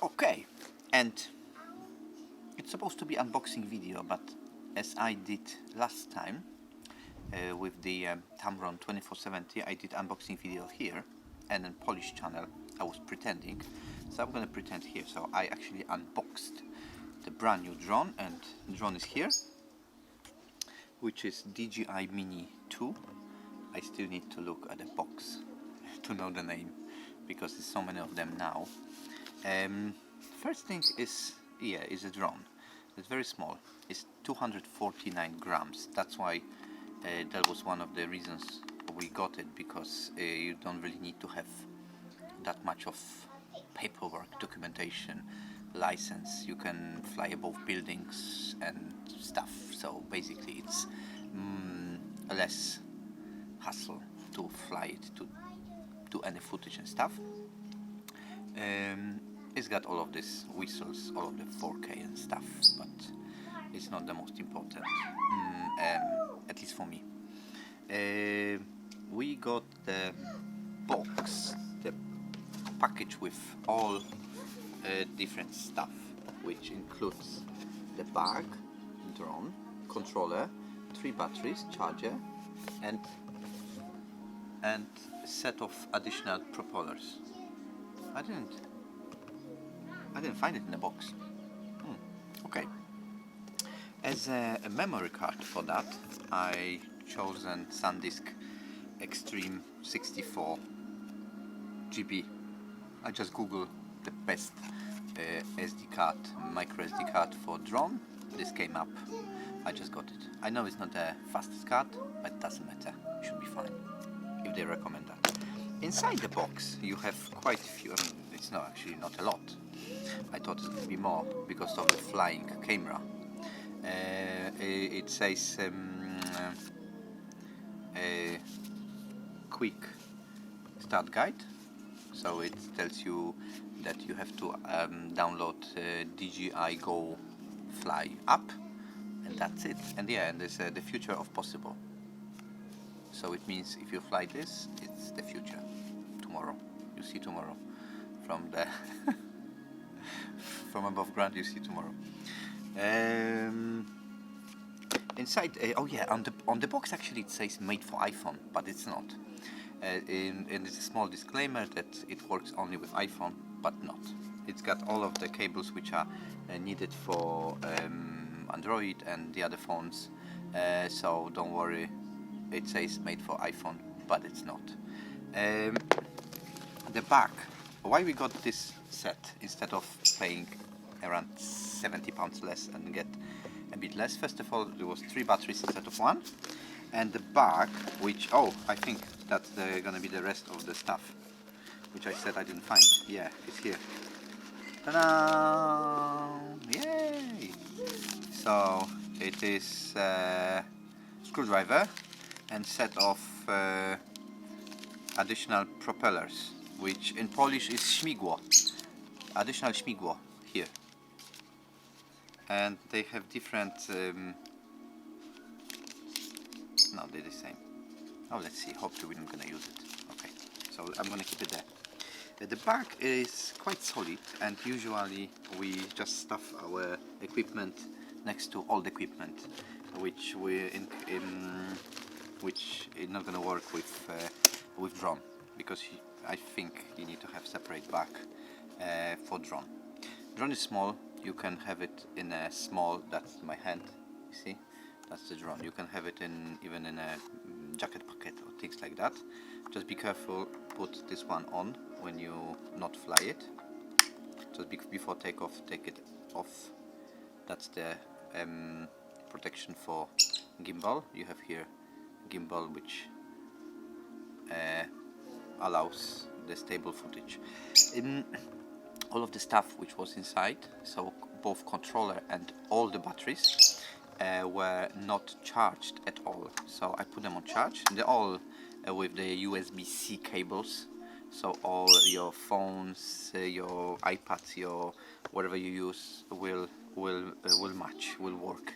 Okay, and it's supposed to be unboxing video, but as I did last time with the Tamron 2470, I did unboxing video here, and then Polish channel I was pretending, so I'm gonna pretend here. So I actually unboxed the brand new drone, and the drone is here, which is DJI Mini 2. I still need to look at the box to know the name, because there's so many of them now. First thing is, is a drone. It's very small. It's 249 grams. That's why that was one of the reasons we got it, because you don't really need to have that much of paperwork, documentation, license. You can fly above buildings and stuff. So basically, it's less hassle to fly it, to do any footage and stuff. It's got all of these whistles, all of the 4K and stuff, but it's not the most important, at least for me. We got the box, the package with all different stuff, which includes the bag, drone, controller, 3 batteries, charger, and set of additional propellers. I didn't find it in the box. Okay. As a memory card for that, I chosen SanDisk Extreme 64 GB. I just Googled the best SD card, micro SD card for drone. This came up. I just got it. I know it's not the fastest card, but it doesn't matter. It should be fine if they recommend that. Inside the box you have quite a few. It's not actually not a lot. I thought it would be more because of the flying camera. It says a quick start guide, so it tells you that you have to download DJI Go Fly app, and that's it. And there's the future of possible. So it means if you fly this, it's the future. Tomorrow, you see tomorrow. From the from above ground, you see tomorrow. Inside, on the box actually it says made for iPhone, but it's not. And there's a small disclaimer that it works only with iPhone, but not. It's got all of the cables which are needed for Android and the other phones. So don't worry. It says made for iPhone, but it's not. The back. Why we got this set instead of paying around £70 less and get a bit less? First of all, there was 3 batteries instead of 1, and the back, which I think that's gonna be the rest of the stuff, which I said I didn't find. Yeah, it's here. Ta-da! Yay! So it is screwdriver and set of additional propellers, which in Polish is śmigło. Additional śmigło here. And they have different no, they're the same. Oh, let's see, hopefully we're not gonna use it. Okay, so I'm gonna keep it there. The back is quite solid, and usually we just stuff our equipment next to old equipment, which which is not gonna work with drone, because I think you need to have separate back for drone. Drone is small. You can have it in a small. That's my hand. You see, that's the drone. You can have it even in a jacket pocket or things like that. Just be careful. Put this one on when you not fly it. Just before takeoff, take it off. That's the protection for gimbal. You have here gimbal, which allows the stable footage. All of the stuff which was inside, so both controller and all the batteries were not charged at all. So I put them on charge. They're all with the USB-C cables. So all your phones, your iPads, your whatever you use will match, will work.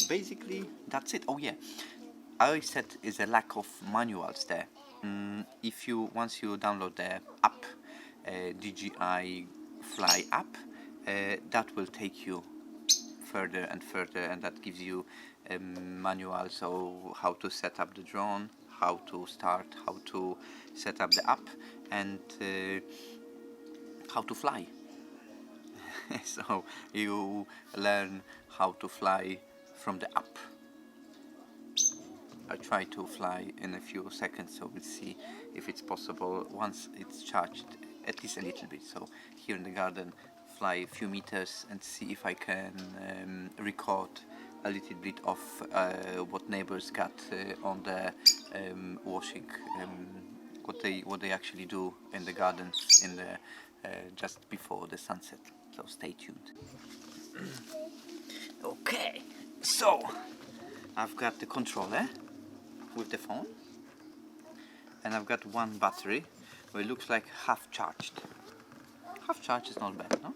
Basically that's it. Oh yeah, I said is a lack of manuals there. Once you download the app, DJI fly up, that will take you further and further, and that gives you a manual, so how to set up the drone, how to start, how to set up the app, and how to fly. So you learn how to fly from the app. I try to fly in a few seconds, so we'll see if it's possible once it's charged, at least a little bit. So here in the garden, fly a few meters and see if I can record a little bit of what neighbors got on the washing, what they actually do in the gardens in the just before the sunset. So stay tuned. Okay, so I've got the controller with the phone, and I've got one battery where it looks like half charged. Half charged is not bad, no?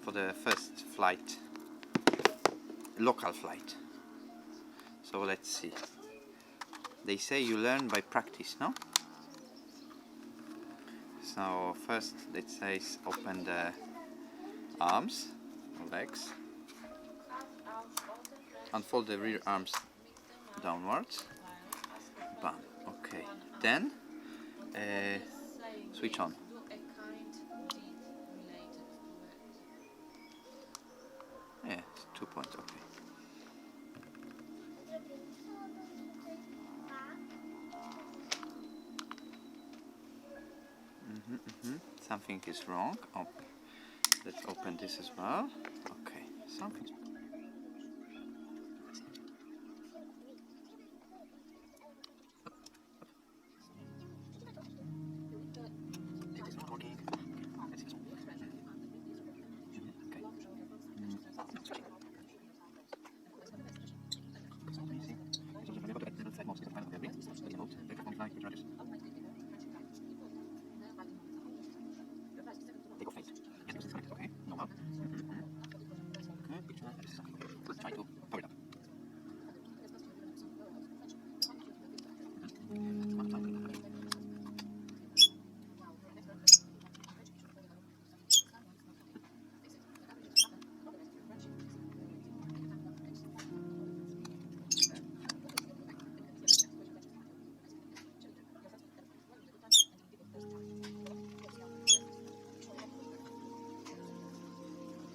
For the first flight, local flight. So let's see. They say you learn by practice, no? So first, let's say open the arms, legs, unfold the rear arms downwards. Bam. Okay. Then switch on. Yeah, it's 2 points. Okay. Something is wrong. Oh, let's open this as well. Okay. Something's let's try to power it up.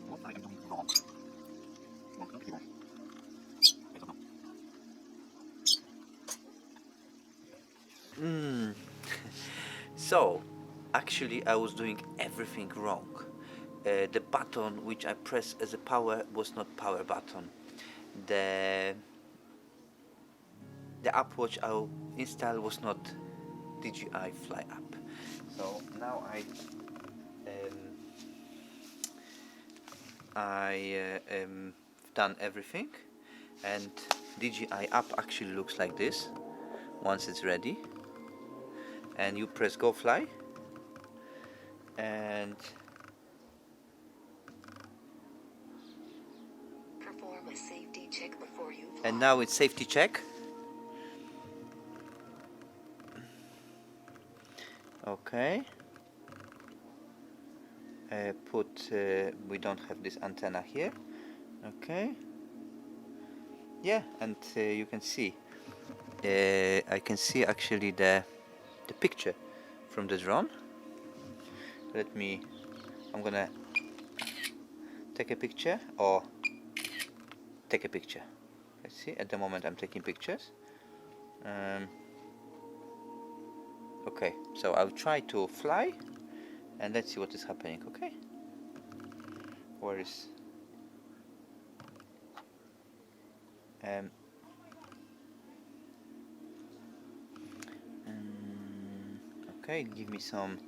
What I am doing wrong? So, actually I was doing everything wrong. The button which I pressed as a power was not power button. The app watch I installed was not DJI Fly app. So now done everything, and DJI app actually looks like this once it's ready, and you press go fly, and perform a safety check before you fly. And now it's safety check. Okay. We don't have this antenna here. Okay. Yeah, and you can see. I can see actually the picture from the drone. I'm gonna take a picture or take a picture. Let's see. At the moment, I'm taking pictures. Okay, so I'll try to fly, and let's see what is happening. Okay. Where is? Okay, give me some.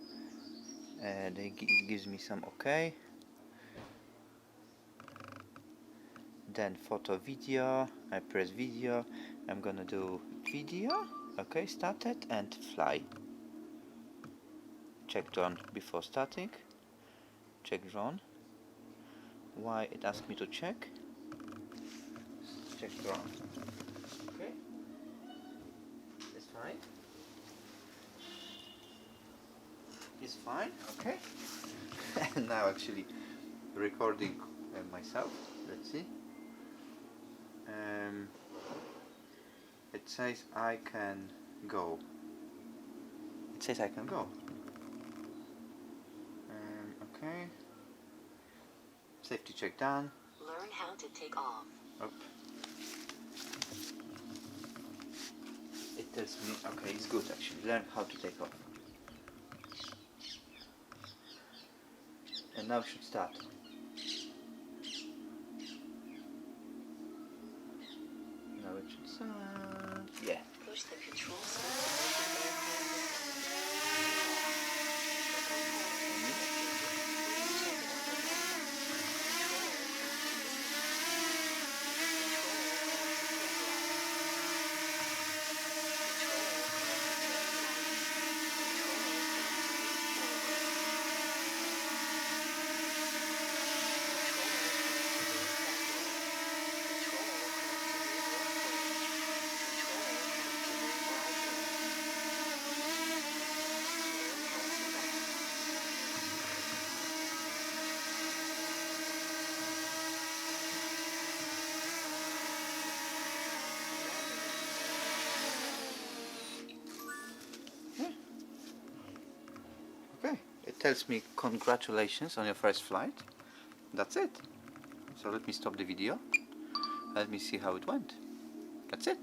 Gives me some. Okay. Then photo, video. I press video. I'm gonna do video. Okay, started and fly. Check drone before starting. Check drone. Why it asked me to check? Check drone. Okay. That's fine. is fine, okay. And now actually recording myself. Let's see. It says I can go. It says I can go. Okay. Safety check done. Learn how to take off. Up. It tells me, okay, it's good actually. Learn how to take off. And now it should start. Now it should start. Yeah. Push the control switch. Okay, it tells me congratulations on your first flight. That's it. So let me stop the video. Let me see how it went. That's it.